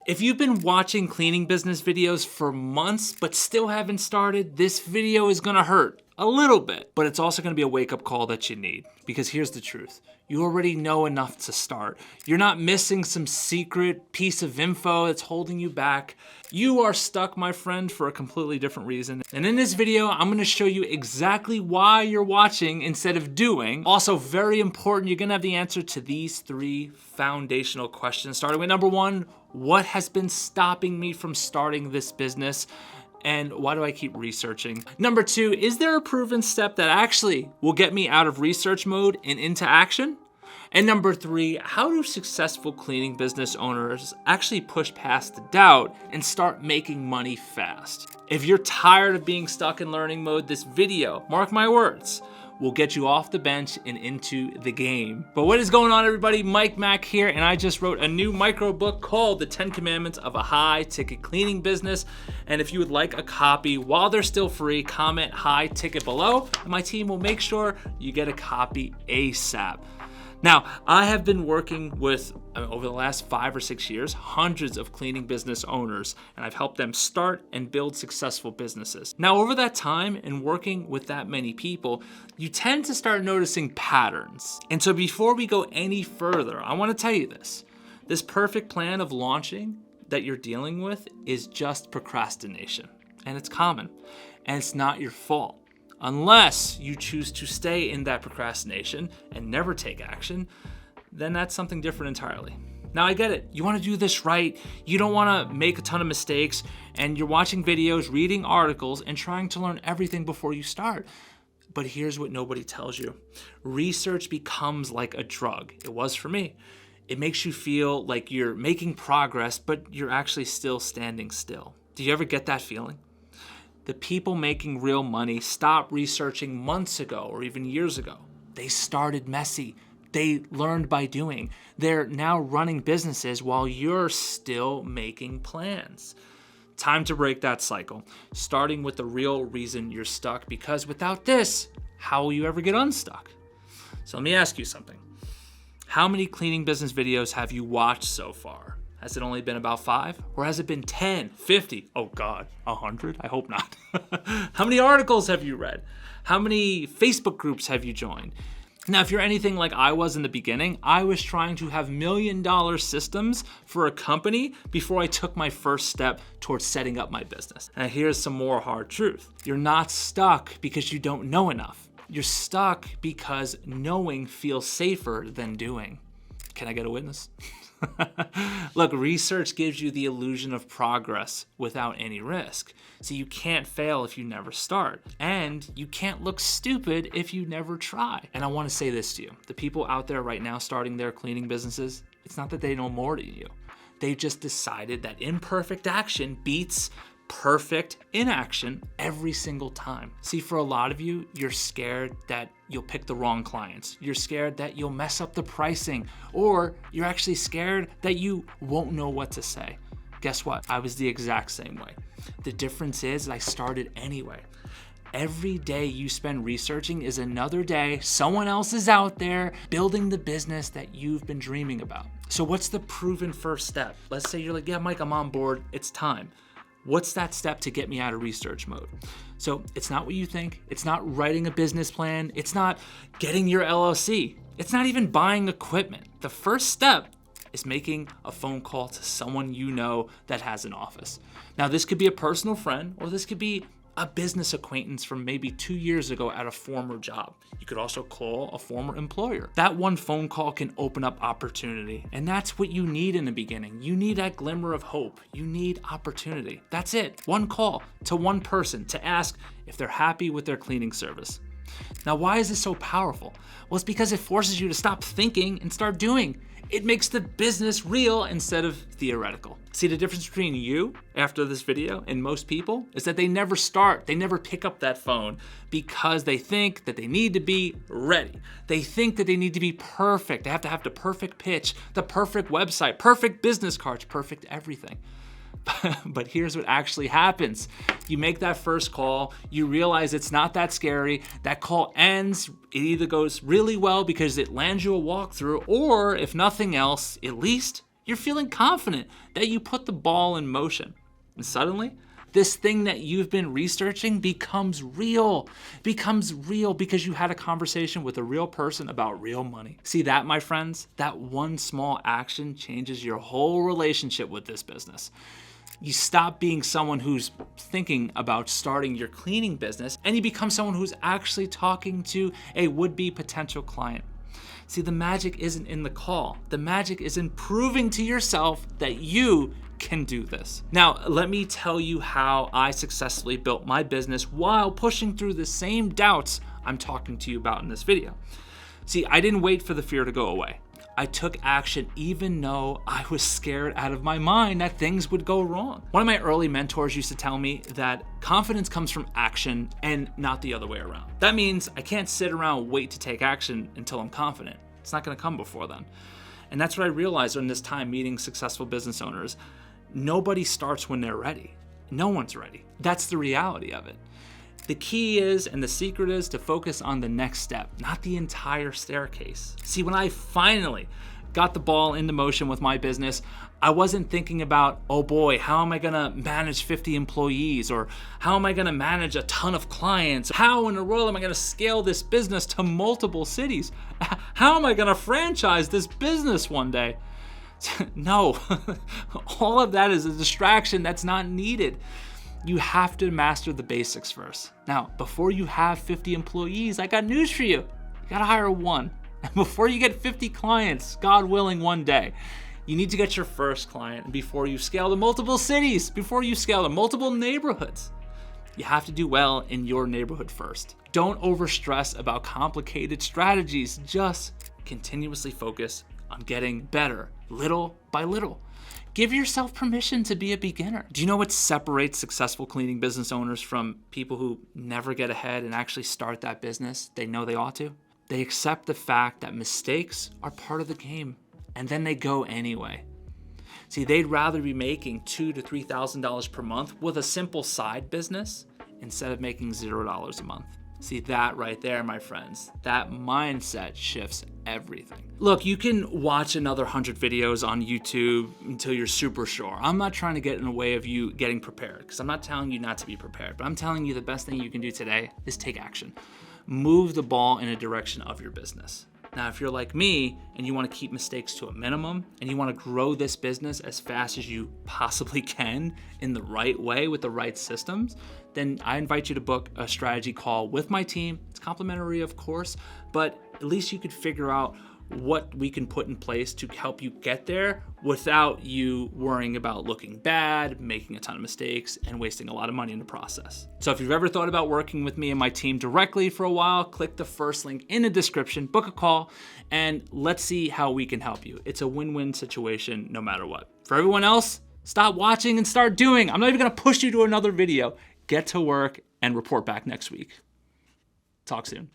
If you've been watching cleaning business videos for months but still haven't started, this video is gonna hurt a little bit, but it's also gonna be a wake-up call that you need, because here's the truth. You already know enough to start. You're not missing some secret piece of info that's holding you back. You are stuck, my friend, for a completely different reason. And in this video, I'm gonna show you exactly why you're watching instead of doing. Also, very important, you're gonna have the answer to these 3 foundational questions. Starting with number 1, what has been stopping me from starting this business? And why do I keep researching? Number 2, is there a proven step that actually will get me out of research mode and into action? And number 3, how do successful cleaning business owners actually push past the doubt and start making money fast? If you're tired of being stuck in learning mode, this video, mark my words, will get you off the bench and into the game. But what is going on, everybody? Mike Mack here, and I just wrote a new micro book called The 10 Commandments of a High Ticket Cleaning Business. And if you would like a copy while they're still free, comment high ticket below, and my team will make sure you get a copy ASAP. Now, I have been working with, over the last 5 or 6 years, hundreds of cleaning business owners, and I've helped them start and build successful businesses. Now, over that time and working with that many people, you tend to start noticing patterns. And so before we go any further, I want to tell you this. This perfect plan of launching that you're dealing with is just procrastination, and it's common, and it's not your fault. Unless you choose to stay in that procrastination and never take action, then that's something different entirely. Now, I get it. You want to do this right. You don't want to make a ton of mistakes, and you're watching videos, reading articles, and trying to learn everything before you start. But here's what nobody tells you. Research becomes like a drug. It was for me. It makes you feel like you're making progress, but you're actually still standing still. Do you ever get that feeling? The people making real money stopped researching months ago or even years ago. They started messy. They learned by doing. They're now running businesses while you're still making plans. Time to break that cycle, starting with the real reason you're stuck, because without this, how will you ever get unstuck? So let me ask you something. How many cleaning business videos have you watched so far? Has it only been about 5? Or has it been 10, 50? Oh God, 100? I hope not. How many articles have you read? How many Facebook groups have you joined? Now, if you're anything like I was in the beginning, I was trying to have $1 million systems for a company before I took my first step towards setting up my business. And here's some more hard truth. You're not stuck because you don't know enough. You're stuck because knowing feels safer than doing. Can I get a witness? Look, research gives you the illusion of progress without any risk. So you can't fail if you never start. And you can't look stupid if you never try. And I want to say this to you. The people out there right now starting their cleaning businesses, it's not that they know more than you. They've just decided that imperfect action beats perfect inaction every single time. See, for a lot of you, you're scared that you'll pick the wrong clients. You're scared that you'll mess up the pricing, or you're actually scared that you won't know what to say. Guess what? I was the exact same way. The difference is I started anyway. Every day you spend researching is another day someone else is out there building the business that you've been dreaming about. So what's the proven first step? Let's say you're like, yeah, Mike, I'm on board. It's time. What's that step to get me out of research mode? So it's not what you think. It's not writing a business plan. It's not getting your LLC. It's not even buying equipment. The first step is making a phone call to someone you know that has an office. Now, this could be a personal friend, or this could be a business acquaintance from maybe 2 years ago at a former job. You could also call a former employer. That one phone call can open up opportunity. And that's what you need in the beginning. You need that glimmer of hope. You need opportunity. That's it. One call to one person to ask if they're happy with their cleaning service. Now, why is this so powerful? Well, it's because it forces you to stop thinking and start doing. It makes the business real instead of theoretical. See, the difference between you after this video and most people is that they never start, they never pick up that phone because they think that they need to be ready. They think that they need to be perfect. They have to have the perfect pitch, the perfect website, perfect business cards, perfect everything. But here's what actually happens. You make that first call, you realize it's not that scary, that call ends, it either goes really well because it lands you a walkthrough, or if nothing else, at least You're feeling confident that you put the ball in motion. And suddenly, this thing that you've been researching becomes real. It becomes real because you had a conversation with a real person about real money. See that, my friends? That one small action changes your whole relationship with this business. You stop being someone who's thinking about starting your cleaning business, and you become someone who's actually talking to a would-be potential client. See, the magic isn't in the call. The magic is in proving to yourself that you can do this. Now, let me tell you how I successfully built my business while pushing through the same doubts I'm talking to you about in this video. See, I didn't wait for the fear to go away. I took action even though I was scared out of my mind that things would go wrong. One of my early mentors used to tell me that confidence comes from action and not the other way around. That means I can't sit around and wait to take action until I'm confident. It's not gonna come before then. And that's what I realized in this time meeting successful business owners. Nobody starts when they're ready. No one's ready. That's the reality of it. The key is, and the secret is, to focus on the next step, not the entire staircase. See, when I finally got the ball into motion with my business, I wasn't thinking about, oh boy, how am I gonna manage 50 employees? Or how am I gonna manage a ton of clients? How in the world am I gonna scale this business to multiple cities? How am I gonna franchise this business one day? No, all of that is a distraction that's not needed. You have to master the basics first. Now, before you have 50 employees, I got news for you. You gotta hire one. And before you get 50 clients, God willing, one day, you need to get your first client before you scale to multiple cities, before you scale to multiple neighborhoods. You have to do well in your neighborhood first. Don't overstress about complicated strategies. Just continuously focus on getting better, little by little. Give yourself permission to be a beginner. Do you know what separates successful cleaning business owners from people who never get ahead and actually start that business they know they ought to? They accept the fact that mistakes are part of the game, and then they go anyway. See, they'd rather be making $2,000 to $3,000 per month with a simple side business instead of making $0 a month. See, that right there, my friends, that mindset shifts everything. Look, you can watch another 100 videos on YouTube until you're super sure. I'm not trying to get in the way of you getting prepared, because I'm not telling you not to be prepared, but I'm telling you the best thing you can do today is take action. Move the ball in a direction of your business. Now, if you're like me and you want to keep mistakes to a minimum and you want to grow this business as fast as you possibly can in the right way with the right systems, then I invite you to book a strategy call with my team. It's complimentary, of course, but at least you could figure out what we can put in place to help you get there without you worrying about looking bad, making a ton of mistakes, and wasting a lot of money in the process. So if you've ever thought about working with me and my team directly for a while, click the first link in the description, book a call, and let's see how we can help you. It's a win-win situation no matter what. For everyone else, stop watching and start doing. I'm not even gonna push you to another video. Get to work and report back next week. Talk soon.